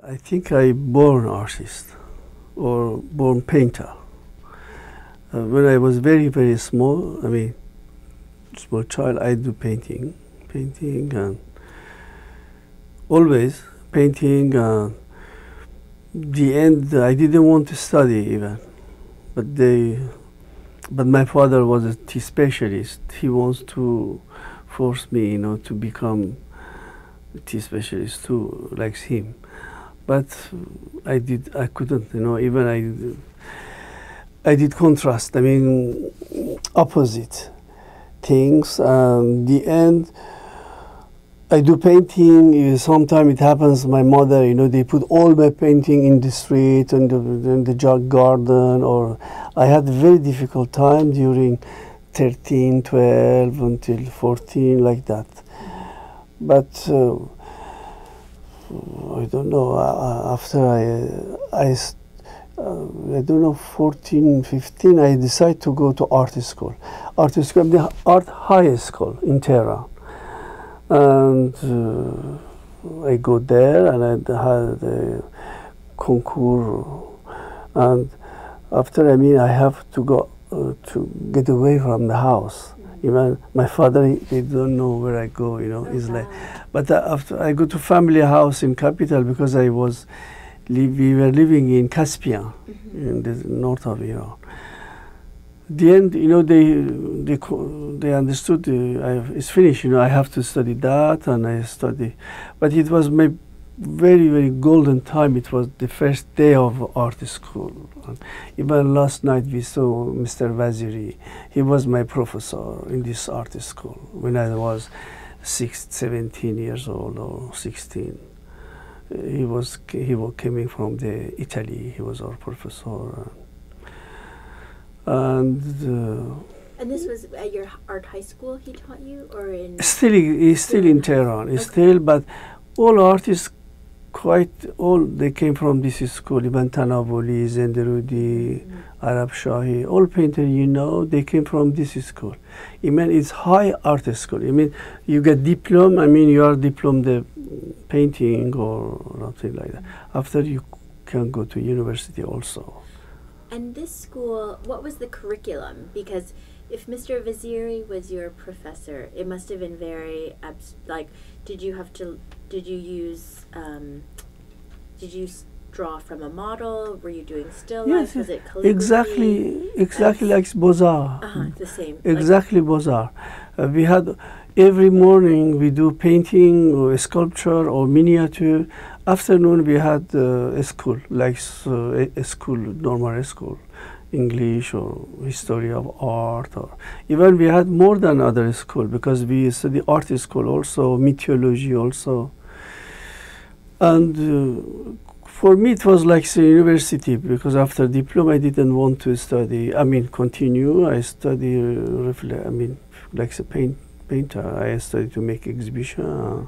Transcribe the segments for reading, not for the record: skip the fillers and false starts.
I think I born artist or born painter. When I was very, very small, I mean, small child, I do painting and always painting. The end, I didn't want to study even, but my father was a tea specialist. He wants to force me, you know, to become a tea specialist too, like him. But I couldn't, you know, even I did contrast, I mean, opposite things. The end, I do painting. Sometimes it happens, my mother, you know, they put all my painting in the street and in the jug garden, or I had a very difficult time during 13, 12 until 14, like that. But I don't know, after I don't know, 14, 15, I decided to go to art school. The art high school in Tehran. And I go there and I had a concours. And after, I mean, I have to go to get away from the house. Even my father, he don't know where I go, you know. He's like, but after I go to family house in capital, because we were living in Caspian, in the north of Iran. The end, you know, they understood it's finished. You know, I have to study that, and I study. But it was my very, very golden time. It was the first day of art school. And even last night we saw Mr. Waziri. He was my professor in this art school when I was 17 years old or 16. He was coming from Italy. He was our professor. And this was at your art high school he taught you, or in? He's still in Tehran. He's still, but all artists, they came from this school. Ibn Tanavoli, Zenderudi, Arab Shahi, all painters, you know, they came from this school. I mean, it's high art school. I mean, you get diploma. I mean, you are diplomed painting or something like that. After, you can go to university also. And this school, what was the curriculum? Because if Mr. Vaziri was your professor, it must have been very, like, did you draw from a model? Were you doing still life? Was it calligraphy? Exactly like Beaux-Arts. The same. Exactly like Beaux-Arts. We had, every morning we do painting or sculpture or miniature. Afternoon we had a school, like a school, normal school, English or history of art, or even we had more than other school, because we study art school also, mythology also. And for me it was like the university, because after diploma I didn't want to study, I mean continue. I study, I mean, like a painter, I studied to make exhibition.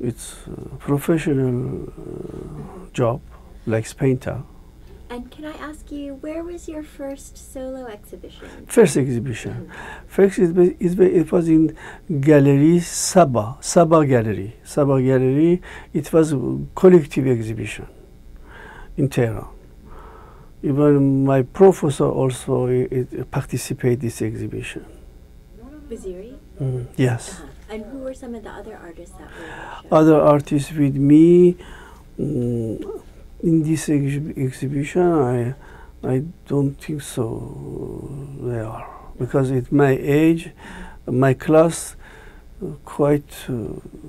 It's a professional job, like painter. And can I ask you, where was your first solo exhibition? First exhibition. First, it was in Gallery Saba Gallery. Saba Gallery, it was a collective exhibition in Tehran. Even my professor also participated in this exhibition. Vaziri? Yes. And who were some of the other artists that were in the show? Other artists with me in this exhibition, I don't think so they are, because at my age, my class, quite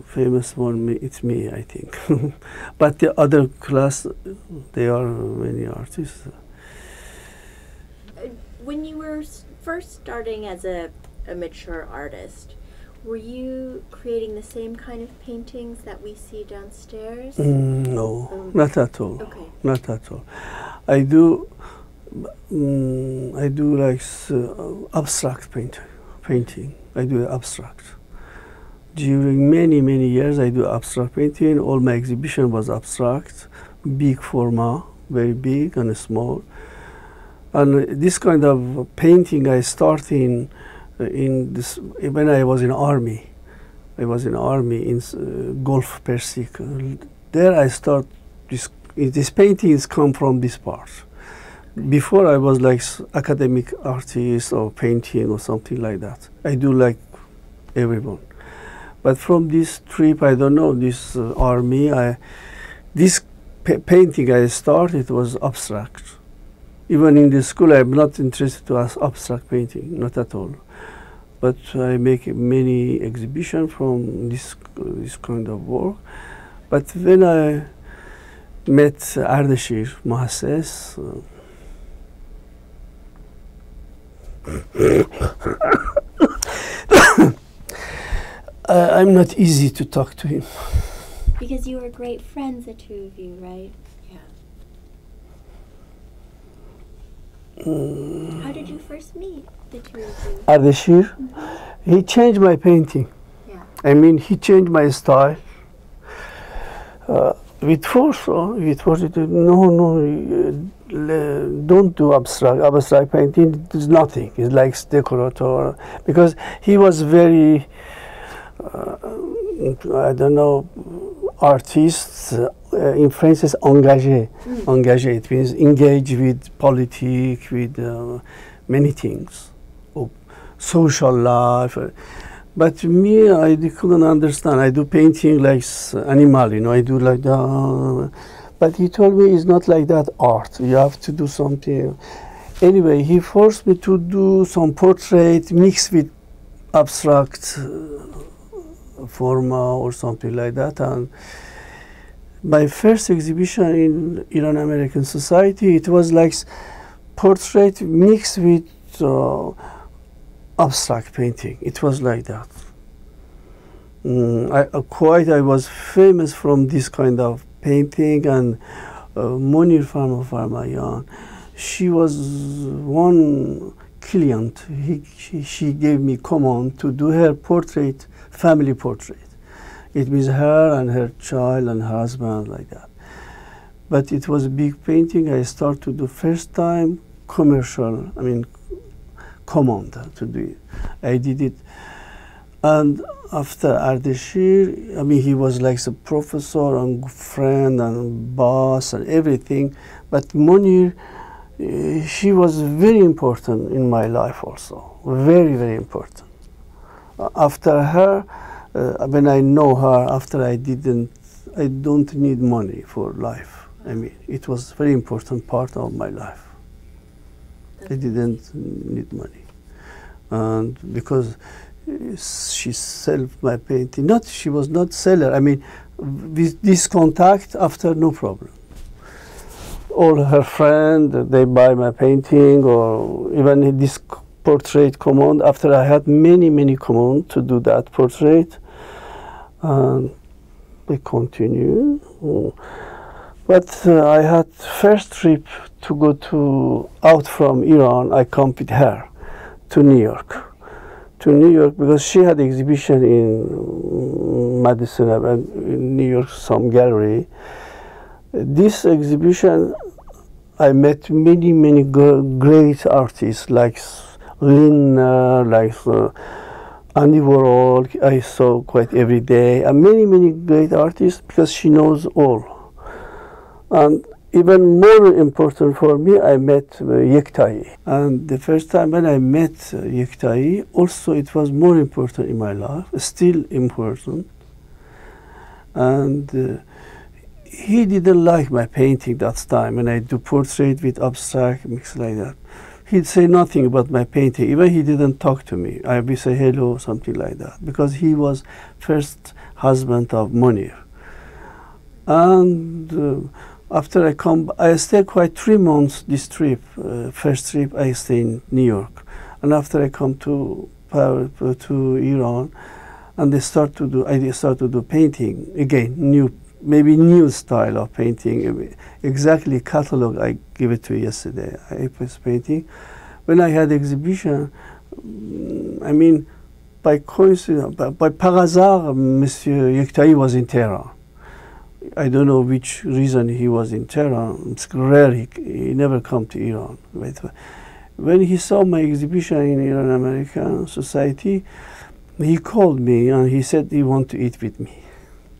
famous one, it's me, I think. But the other class, there are many artists. When you were first starting as a mature artist, were you creating the same kind of paintings that we see downstairs? No, not at all. Okay. Not at all. I do like abstract painting. I do abstract. During many years, I do abstract painting. All my exhibition was abstract, big format, very big and small. And this kind of painting I started in this when I was in army. I was in army in Gulf Persica. There I start these paintings come from this part. Before I was like academic artist or painting or something like that. I do like everyone. But from this trip, I don't know, this army, this painting I started was abstract. Even in the school, I'm not interested to abstract painting, not at all. But I make many exhibitions from this kind of work. But when I met Ardeshir Mohases, I'm not easy to talk to him. Because you were great friends, the two of you, right? Yeah. How did you first meet, the two of you? Ardeshir, he changed my painting. Yeah. I mean, he changed my style. With force, don't do abstract. Abstract painting is nothing. It's like decorator. Because he was very, I don't know, artists in France is engagé. Engagé, it means engage with politics, with many things, social life. But me, I couldn't understand. I do painting like animal, I do like that. But he told me it's not like that art. You have to do something. Anyway, he forced me to do some portrait mixed with abstract forma or something like that. And my first exhibition in Iran American Society, it was like portrait mixed with abstract painting. It was like that. I was famous from this kind of painting. And Monir Farmayan, she was one client. She gave me command to do her portrait, family portrait. It means her and her child and her husband, like that. But it was a big painting. I started to do first time commercial, command to do it. I did it. And after Ardeshir, he was like a professor and friend and boss and everything. But Monir, she was very important in my life also. Very, very important. After her, when I know her, after I don't need money for life. It was a very important part of my life. I didn't need money. And because she sold my painting, she was not seller. With this contact, after no problem. All her friends, they buy my painting, or even this portrait command. After I had many commands to do that portrait, and they continue. But I had first trip to go out from Iran. I come with her to New York. Because she had exhibition in Madison and in New York, some gallery. This exhibition, I met many great artists like Lindner, like Andy Warhol. I saw quite every day, and many great artists, because she knows all. And even more important for me, I met Yektai. And the first time when I met Yektai, also it was more important in my life, still important. And he didn't like my painting that time, when I do portrait with abstract, mix like that. He'd say nothing about my painting. Even he didn't talk to me. I would say hello, something like that, because he was first husband of Monir. And after I stayed quite 3 months this trip. First trip I stayed in New York. And after I come to Iran, and I start to do painting again, maybe new style of painting. Exactly catalog I give it to you yesterday. I was painting. When I had exhibition, by coincidence, by par hasard, Monsieur Yektai was in Tehran. I don't know which reason he was in Tehran. It's rare, he never come to Iran. When he saw my exhibition in Iran American Society, he called me and he said he want to eat with me.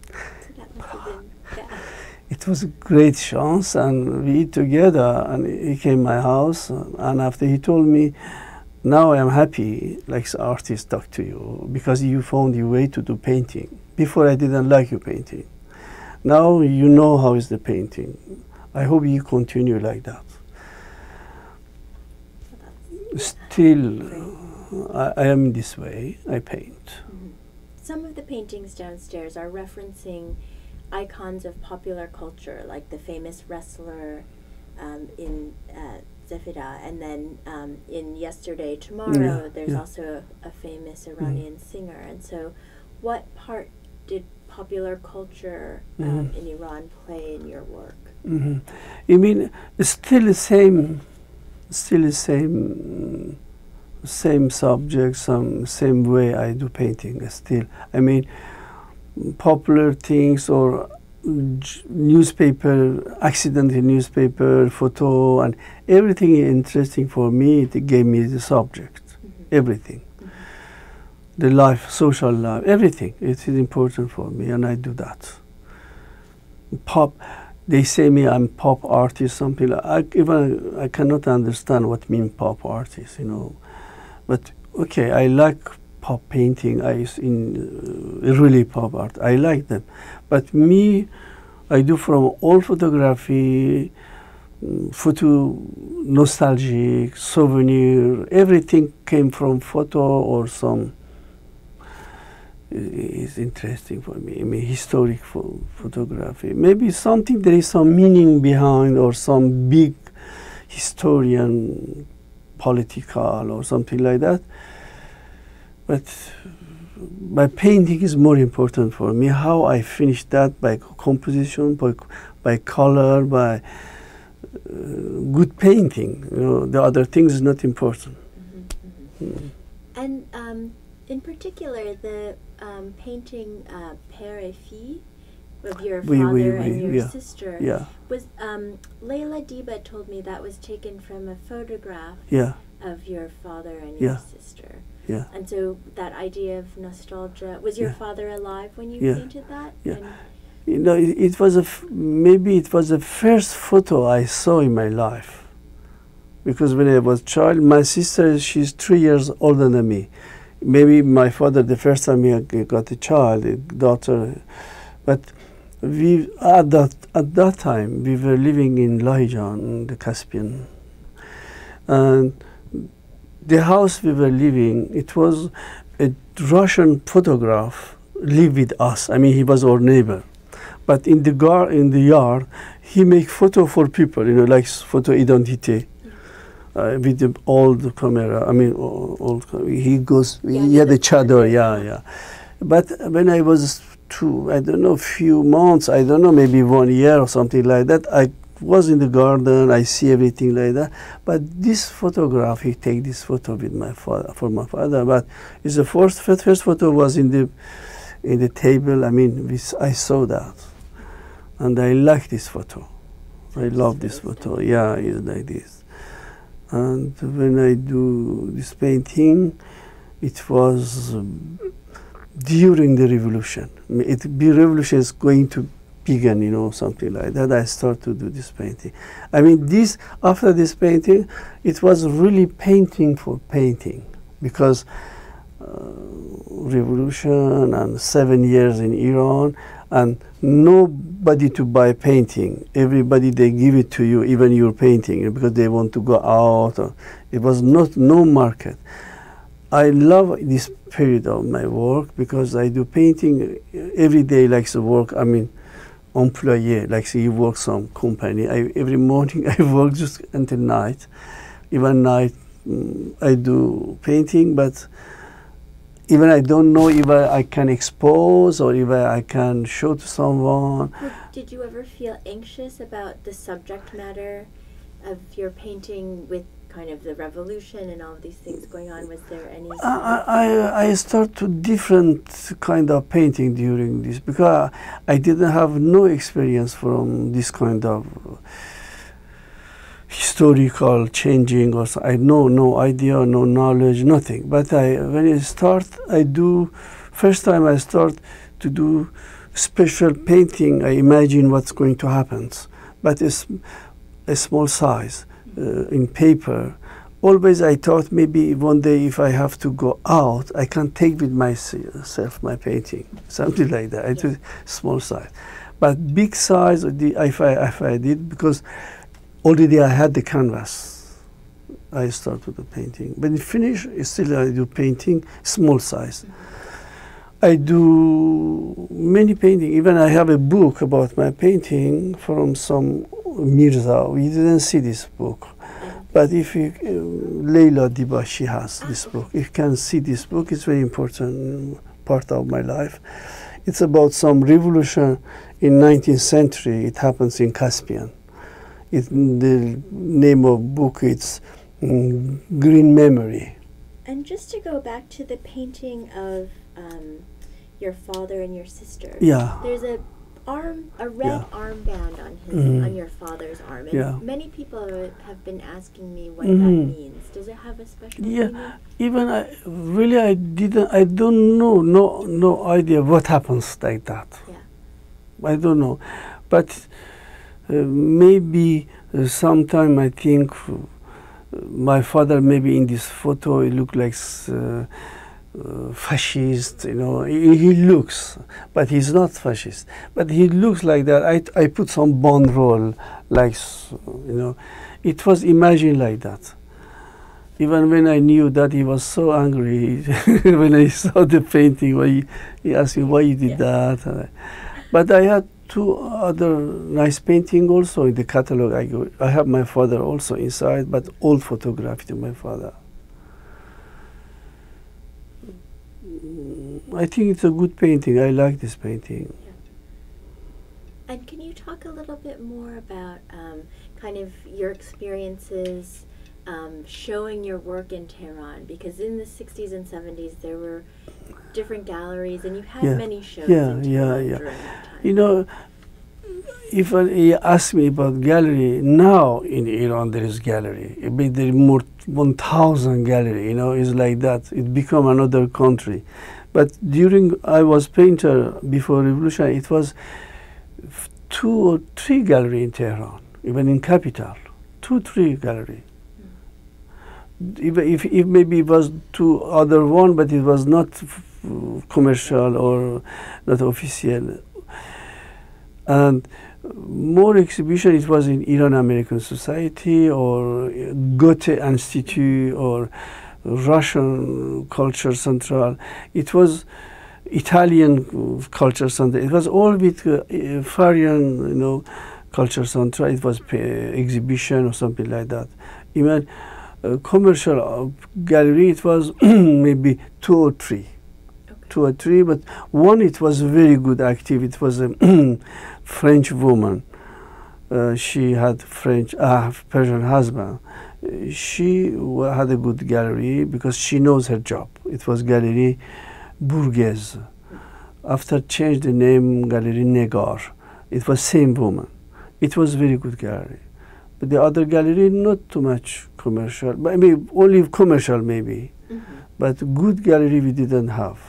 So that must have been, yeah. It was a great chance, and we eat together, and he came to my house, and after he told me, now I am happy, like the artist talk to you, because you found your way to do painting. Before I didn't like your painting. Now you know how is the painting. I hope you continue like that. Still, I am this way, I paint. Mm-hmm. Some of the paintings downstairs are referencing icons of popular culture, like the famous wrestler in Zefira, and then in Yesterday, Tomorrow, there's also a famous Iranian singer. And so what part did popular culture in Iran play in your work? You mean it's still the same, same subject, same way I do painting still. I mean, popular things or newspaper, accidental newspaper, photo, and everything interesting for me. It gave me the subject, everything. The life, social life, everything. It is important for me, and I do that. Pop, they say me I'm pop artist, something like. I cannot understand what mean pop artist, you know. But okay, I like pop painting. Really pop art. I like them. But me, I do from all photography, photo, nostalgic, souvenir. Everything came from photo or some. Is interesting for me. I mean, historic photography. Maybe something there is some meaning behind, or some big historian, political or something like that. But my painting is more important for me. How I finish that by composition, by color, by good painting. You know, the other things is not important. And in particular, the painting Père et Fille of your father and your sister was Leila Diba told me that was taken from a photograph of your father and your sister. Yeah. And so that idea of nostalgia, was your father alive when you painted that? Yeah. You know, it was maybe it was the first photo I saw in my life. Because when I was a child, my sister, she's 3 years older than me. Maybe my father, the first time he got a child, a daughter, but at that time we were living in Lahijan, the Caspian, and the house we were living, it was a Russian photograph live with us. I mean, he was our neighbor, but in the yard, he make photo for people, you know, like photo identity. With the old camera, I mean, he goes, he had a chador, But when I was I don't know, few months, I don't know, maybe 1 year or something like that, I was in the garden, I see everything like that. But this photograph, he take this photo with my father, for my father. But it's the first photo was in the table. I mean, I saw that, and I like this photo. I love this photo. Yeah, it's like this. And when I do this painting, it was during the revolution. The revolution is going to begin, you know, something like that. I start to do this painting. I mean, after this painting, it was really painting for painting, because revolution and 7 years in Iran, and nobody to buy painting. Everybody, they give it to you, even your painting, because they want to go out. It was no market. I love this period of my work because I do painting every day, like the work. I mean, employee, like say you work some company. Every morning I work just until night. Even night I do painting, but even I don't know if I can expose or if I can show to someone. Did you ever feel anxious about the subject matter of your painting with kind of the revolution and all of these things going on? Was there any? I start to different kind of painting during this, because I didn't have no experience from this kind of historical changing or so. I know no idea, no knowledge, nothing. But when I start, first time I start to do special painting, I imagine what's going to happen. But it's a small size in paper. Always I thought maybe one day if I have to go out, I can take with myself my painting, something like that. I do small size. But big size, if I did, because already I had the canvas, I started the painting. When it finished, still I do painting, small size. I do many painting. Even I have a book about my painting from some Mirza. We didn't see this book. But if you, Leila Diba, she has this book. If you can see this book, it's very important part of my life. It's about some revolution in 19th century. It happens in Caspian. The name of book is Green Memory. And just to go back to the painting of your father and your sister. Yeah. There's a red armband on your father's arm, and many people have been asking me what that means. Does it have a special meaning? Even I don't know, no idea what happens like that. I don't know, but maybe sometime I think my father, maybe in this photo, he looked like fascist, you know. He looks, but he's not fascist. But he looks like that. I put some bone roll, like, you know. It was imagined like that. Even when I knew that, he was so angry when I saw the painting. He asked me why you did that. But I had two other nice paintings also in the catalog. I have my father also inside, but old photography of my father. I think it's a good painting. I like this painting. And can you talk a little bit more about kind of your experiences showing your work in Tehran? Because in the 60s and 70s there were different galleries, and you had many shows in Tehran during that time. You know, if you ask me about gallery, now in Iran there is gallery. There are more 1,000 gallery, you know, it's like that. It become another country. But during I was painter before revolution, it was 2 or 3 gallery in Tehran, even in capital, 2, 3 gallery. If maybe it was 2 other one, but it was not commercial or not official. And more exhibition, it was in Iran American Society or Goethe Institute or Russian Culture Central. It was Italian Culture Central. It was all with foreign, you know, Culture Central. It was exhibition or something like that. Even commercial gallery, it was maybe 2 or 3. 2 or 3, but one, it was very good active. It was a French woman. She had Persian husband. She had a good gallery because she knows her job. It was Gallery Bourgaise. After changed the name, Gallery Negar. It was same woman. It was very good gallery. But the other gallery, not too much commercial. But maybe only commercial maybe. But good gallery we didn't have.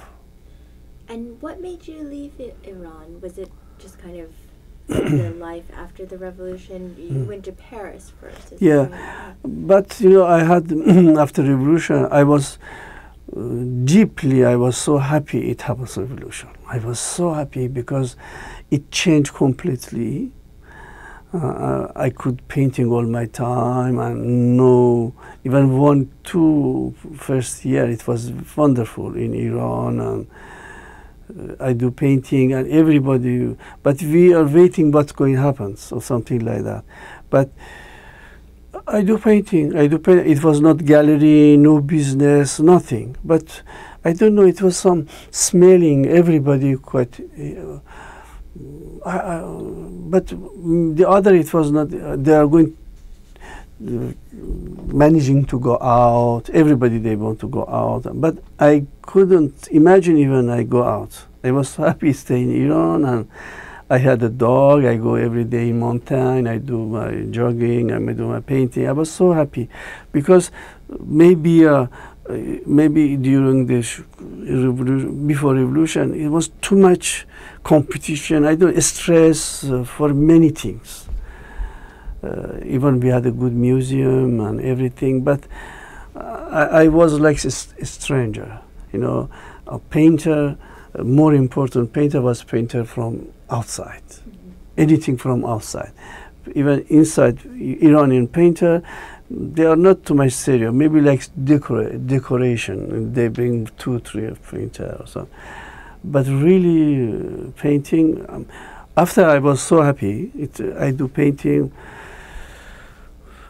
And what made you leave Iran? Was it just kind of the life after the revolution? You went to Paris first. But you know, I had after revolution, I was I was so happy it happened revolution. I was so happy because it changed completely. I could painting all my time and know even 1, 2 first year it was wonderful in Iran, and I do painting and everybody, but we are waiting what's going to happen or something like that. But I do painting. It was not gallery, no business, nothing. But I don't know. It was some smelling. Everybody quite. But the other, it was not. They are going. Managing to go out, everybody they want to go out, but I couldn't imagine even I go out. I was happy staying in Iran, and I had a dog. I go every day in mountain. I do my jogging. I do my painting. I was so happy because maybe maybe during this before revolution, it was too much competition. I don't stress for many things. Even we had a good museum and everything, but I was like a stranger, you know. A painter, a more important painter was painter from outside, anything from outside. Even inside, Iranian painter, they are not too much serious. Maybe like decoration. They bring 2, 3 painter or so. But really, painting. After I was so happy, I do painting.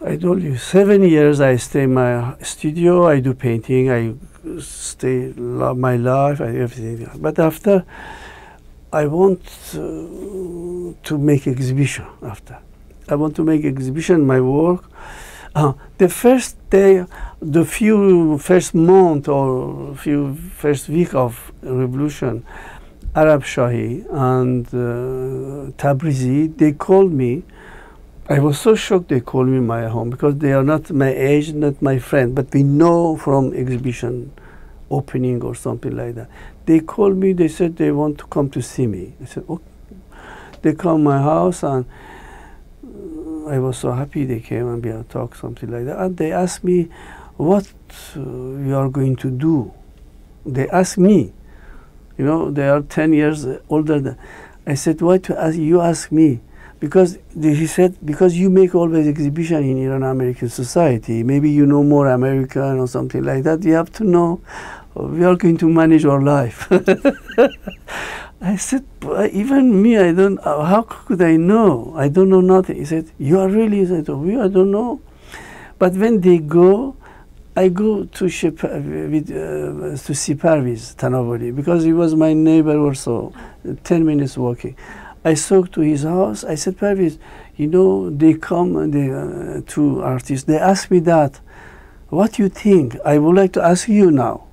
I told you 7 years. I stay in my studio. I do painting. I stay my life. Everything. But after, I want to make exhibition. After, I want to make exhibition my work. The first day, the first month or first week of revolution, Arab Shahi and Tabrizi, they called me. I was so shocked they called me my home because they are not my age, not my friend, but we know from exhibition opening or something like that. They called me, they said they want to come to see me. I said, okay. They come to my house and I was so happy they came and we talked something like that. And they asked me what you are going to do. They asked me, you know, they are 10 years older than. I said, why you ask me? Because he said, because you make always exhibition in Iran-American society. Maybe you know more American or something like that. You have to know, we are going to manage our life. I said, even me, I don't, how could I know? I don't know nothing. He said, you are really? I said, I don't know. But when they go, I go to see Parviz Tanavoli because he was my neighbor also, 10 minutes walking. I spoke to his house. I said, Parviz, you know, they come, two artists. They ask me that. What do you think? I would like to ask you now.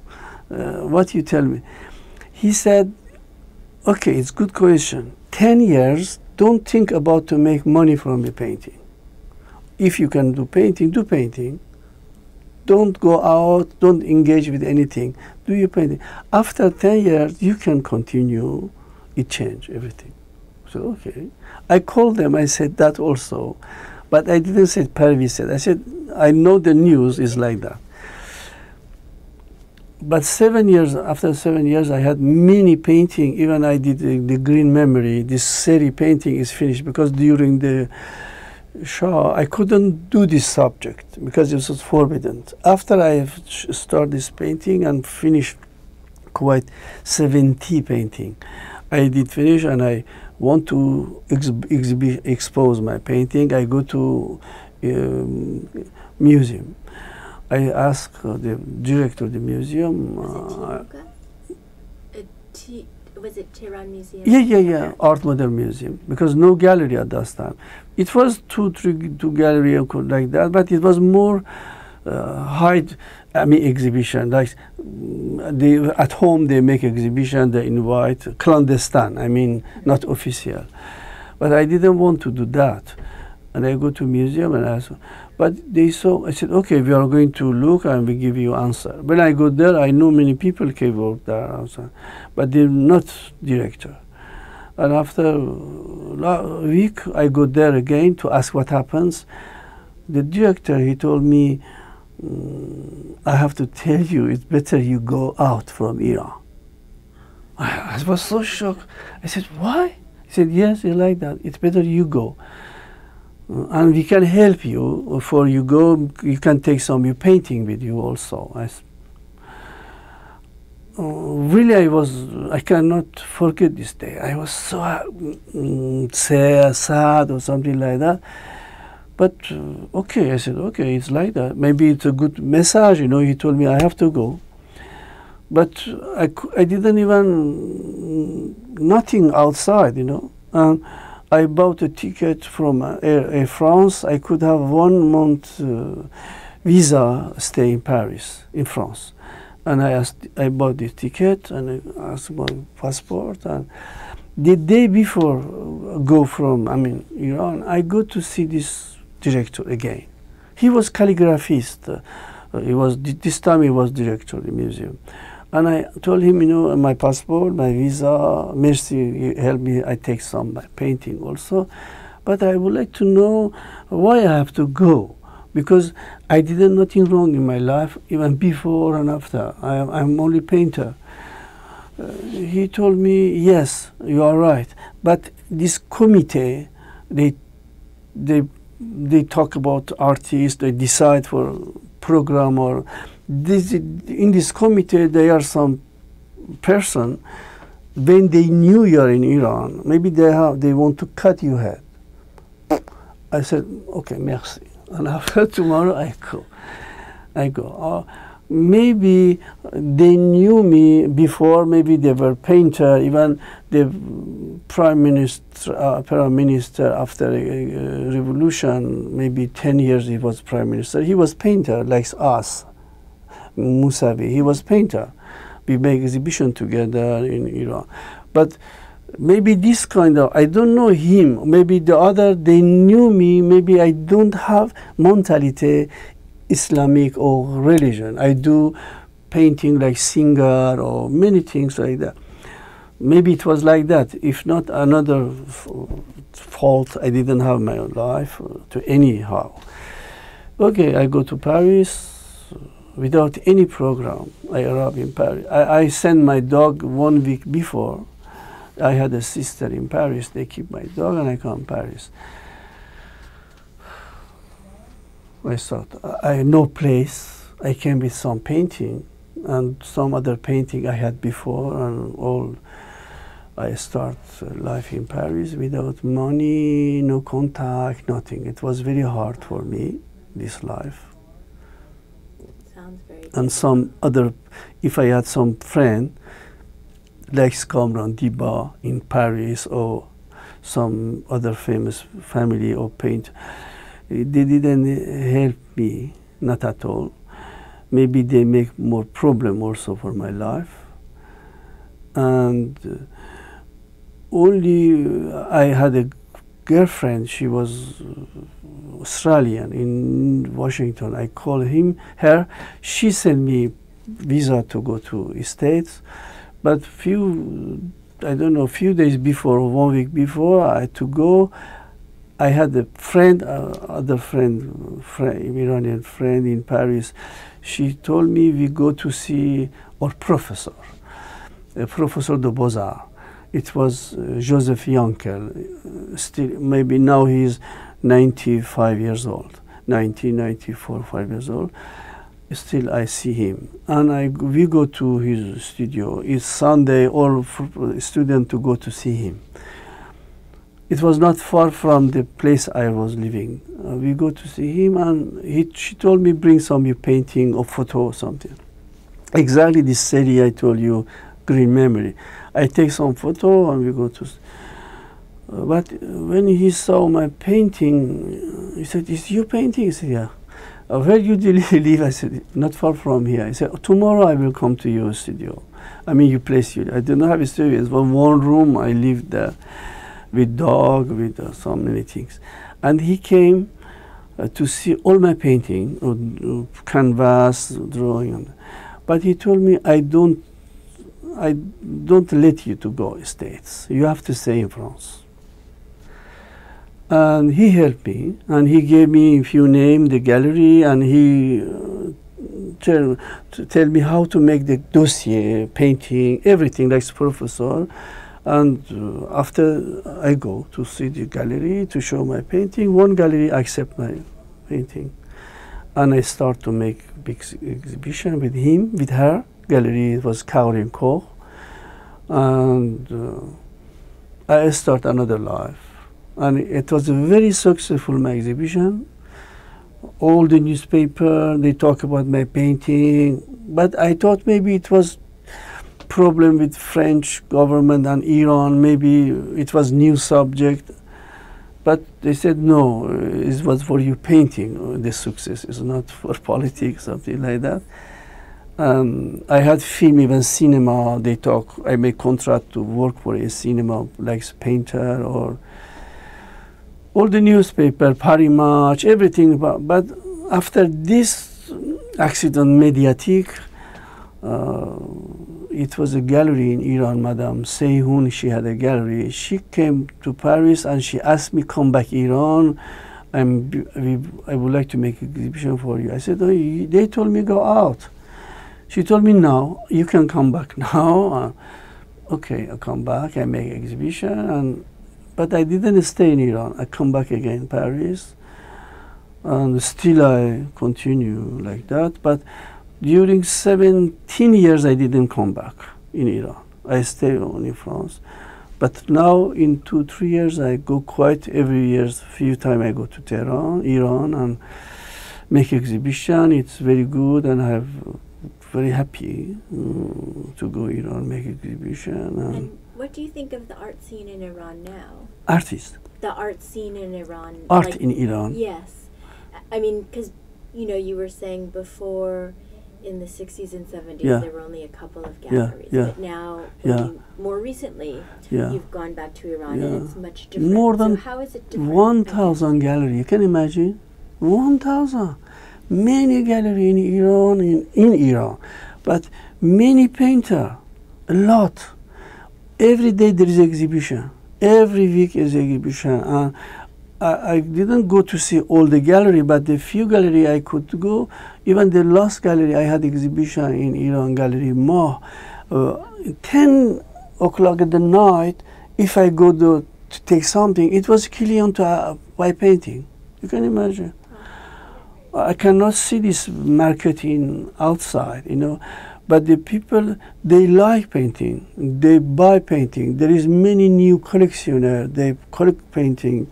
What you tell me? He said, okay, it's good question. 10 years, don't think about to make money from the painting. If you can do painting, do painting. Don't go out, don't engage with anything. Do your painting. After 10 years, you can continue. It change everything. So, okay. I called them, I said that also. But I didn't say Parviz said. I said, I know the news is like that. But 7 years, after 7 years, I had many painting. Even I did the Green Memory. This series painting is finished because during the Shah, I couldn't do this subject because it was forbidden. After I started this painting and finished quite 70 painting, I did finish and I want to expose my painting. I go to museum. I ask the director of the museum. Was it Tehran Museum? Yeah. Art Model Museum. Because no gallery at that time. It was two gallery like that, but it was more exhibition. Like at home they make exhibition, they invite clandestine. Not official. But I didn't want to do that, and I go to museum and ask. But they saw. I said, okay, we are going to look and we give you answer. When I go there, I know many people can work there also, but they're not director. And after a week, I go there again to ask what happens. The director, he told me, I have to tell you, it's better you go out from Iran. I was so shocked. I said, why? He said, yes, it's like that. It's better you go. And we can help you. Before you go, you can take some of your painting with you also. Really, I cannot forget this day. I was so sad or something like that. But okay, I said, okay, it's like that. Maybe it's a good message, you know. He told me I have to go. But I didn't even, nothing outside, you know. I bought a ticket from Air France. I could have 1 month visa stay in Paris, in France. And I bought the ticket and I asked my passport. And The day before go from, Iran, I go to see this director again. He was calligraphist. This time he was director of the museum. And I told him, my passport, my visa, merci, you help me, I take some painting also. But I would like to know why I have to go. Because I did nothing wrong in my life, even before and after. I'm only painter. He told me, yes, you are right. But this committee, they talk about artists, they decide for program or in this committee there are some person, when they knew you are in Iran, maybe they want to cut your head. I said, okay, merci. And after tomorrow I go. Maybe they knew me before, maybe they were painter, even the prime minister after revolution, maybe 10 years he was prime minister. He was painter, like us, Musavi, he was painter. We make exhibition together in Iran. But maybe this kind of, I don't know him, maybe the other, they knew me, maybe I don't have mentality Islamic or religion. I do painting like singer or many things like that. Maybe it was like that. If not, another fault, I didn't have my life to anyhow. Okay, I go to Paris without any program. I arrive in Paris. I sent my dog 1 week before. I had a sister in Paris. They keep my dog and I come to Paris. I thought, I know place. I came with some painting and some other painting I had before and all. I start life in Paris without money, no contact, nothing. It was very hard for me, this life. Sounds very and some other, if I had some friend, like Kamran Diba in Paris or some other famous family or paint, they didn't help me, not at all. Maybe they make more problem also for my life. And only I had a girlfriend, she was Australian in Washington. I called her. She sent me visa to go to States. But few days before, 1 week before I had to go, I had a friend, Iranian friend in Paris. She told me we go to see our professor, Professor de Beaux-Arts. It was Joseph Yankel. Still, maybe now he's 95 years old, 94, 5 years old. Still, I see him, and we go to his studio. It's Sunday, all students to go to see him. It was not far from the place I was living. We go to see him, and she told me, bring some your painting or photo or something. Exactly this series I told you, Green Memory. I take some photo and we go to. But when he saw my painting, he said, "Is your painting?" I said, "Yeah." Where you live? I said, "Not far from here." I said, "Tomorrow I will come to your studio." I mean, you place you. I did not have a studio. It was one room. I lived there with dog, with so many things. And he came to see all my painting, canvas, drawing. But he told me, I don't let you to go States. You have to stay in France. And he helped me, and he gave me a few names, the gallery, and he tell me how to make the dossier, painting, everything like professor. And after I go to see the gallery to show my painting, one gallery accept my painting, and I start to make big exhibition with him, with her. Gallery it was Curator, and I start another life. And it was a very successful, my exhibition. All the newspaper, they talk about my painting, but I thought maybe it was problem with French government and Iran, maybe it was new subject. But they said, no, it was for you painting, the success is not for politics, something like that. I had film, even cinema. They talk. I make contract to work for a cinema, like painter or all the newspaper, Paris Match, everything. But after this accident, mediatic, it was a gallery in Iran, Madame Seyhoun. She had a gallery. She came to Paris and she asked me come back Iran. I would like to make an exhibition for you. I said, oh, they told me go out. She told me, no, you can come back now. Okay, I come back, I make exhibition, but I didn't stay in Iran. I come back again, Paris, and still I continue like that. But during 17 years, I didn't come back in Iran. I stay only in France. But now, in 2-3 years, I go quite every year. Few times I go to Tehran, Iran, and make exhibition. It's very good, and I have very happy to go Iran, make exhibition. And what do you think of the art scene in Iran now? Artist. The art scene in Iran. Art like, in Iran. Yes. I mean, because, you were saying before, in the 60s and 70s, there were only a couple of galleries. But now, more recently, you've gone back to Iran and it's much different. More than so how is it different? 1,000 galleries. You can imagine? 1,000. Many galleries in Iran, in Iran. But many painter, a lot. Every day there is exhibition. Every week is exhibition. I didn't go to see all the gallery, but the few gallery I could go, even the last gallery I had exhibition in Iran, Gallery Ma. 10 o'clock at the night, if I go to take something, it was killing to buy painting. You can imagine. I cannot see this marketing outside, but the people, they like painting. They buy painting. There is many new collectioners. They collect painting.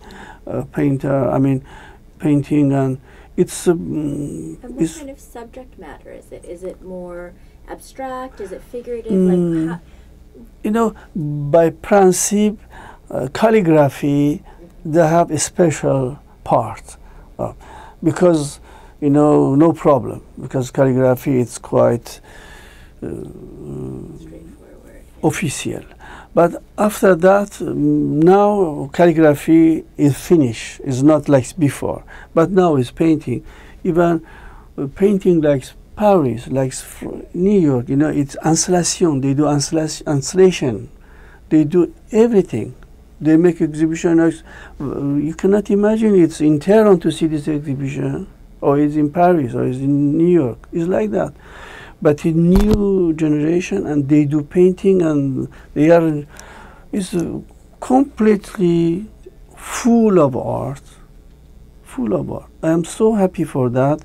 Painting, and it's. And what kind of subject matter is it? Is it more abstract? Is it figurative? By principle, calligraphy, they have a special part because no problem, because calligraphy is quite official. But after that, now calligraphy is finished. It's not like before. But now it's painting. Even painting like Paris, like New York, it's installation. They do installation. They do everything. They make exhibition. You cannot imagine it's in Tehran to see this exhibition, or it's in Paris, or it's in New York. It's like that. But a new generation, and they do painting, and it's completely full of art. I am so happy for that.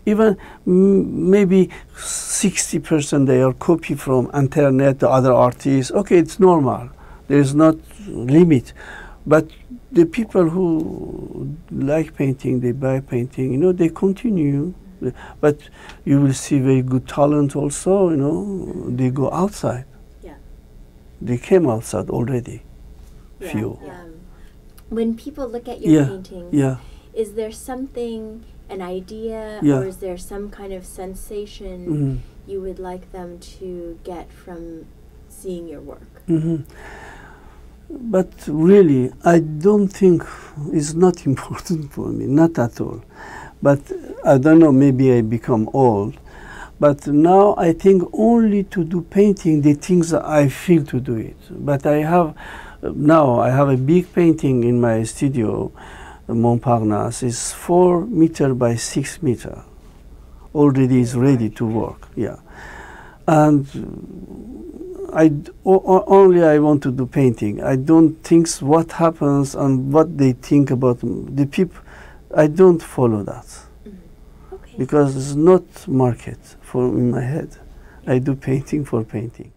Even maybe 60% they are copy from internet, the other artists. Okay, it's normal. There is not limit. But the people who like painting, they buy painting, they continue. But you will see very good talent also, they go outside. Yeah. They came outside already, few. When people look at your paintings, is there something, an idea, or is there some kind of sensation you would like them to get from seeing your work? But really, I don't think it's not important for me, not at all. But I don't know, maybe I become old. But now I think only to do painting, the things that I feel to do it. But I have a big painting in my studio, Montparnasse. It's 4 meter by 6 meter. Already is ready to work, And only I want to do painting. I don't think what happens and what they think about the people. I don't follow that because it's not market for in my head. I do painting for painting.